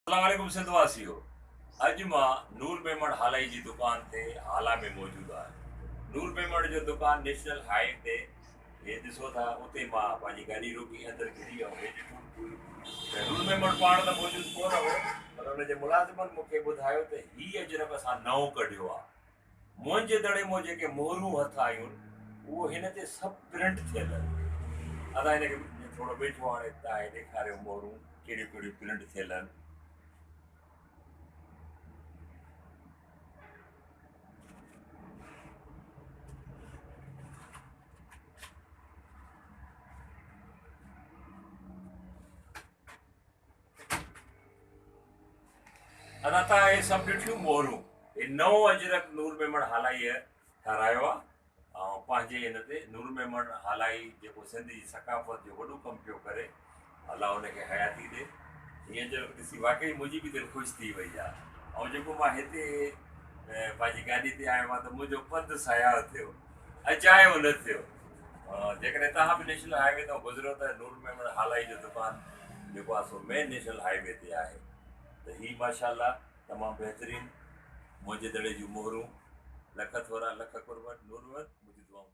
अस्सलामुअलैकुम सिंधवासियो। अॼु मां नूर मेमण हालाई जी दुकान ते हाला में मौजूदु आहियां। नूर मेमण जो दुकान नेशनल हाई ते हे ॾिसो था, उते मां पंहिंजी गाॾी रोकी अंदरि घिरी ऐं हे ॾिठो त नूर मेमण पाण त मौजूदु कोन हो, पर हुनजे मुलाज़िमनि मूंखे ॿुधायो त हीउ अजरक असां नओं कढियो आहे। मुंहिंजे दड़े मां जेके मोहरूं हथ आयूं उहो हिन ते सभु प्रिंट थियल आहिनि। असां हिनखे थोरो वेठो हाणे तव्हां ॾेखारियो मोहरूं कहिड़ियूं कहिड़ियूं प्रिंट थियल आहिनि। असां तव्हां हे सभु ॾिठियूं मोहरूं, हे नओं अजरक नूर मेमण हालाईअ ठारायो आहे ऐं पंहिंजे हिन ते नूर मेमण हालाई जेको सिंध जी सकाफ़त जो वॾो कमु पियो करे, अलाह हुनखे हयाती ॾे। हीअं अजरक ॾिसी वाक़ई मुंहिंजी बि दिलि ख़ुशि थी वई आहे। ऐं जेको मां हिते पंहिंजी गाॾी ते आयो आहियां त मुंहिंजो पंधु सयाह थियो, अचायो न थियो। जेकॾहिं तव्हां बि नेशनल हाईवे तां गुज़रो त नूर मेमण हालाई जो दुकानु जेको आहे सो मेन नेशनल हाईवे ते आहे। त हीअ माशाल्लाह तमामु बहितरीनु मुंहिंजे दड़े जूं मोहरूं, लख थोरा लख कुर्बत नूर मुंहिंजी दुआऊं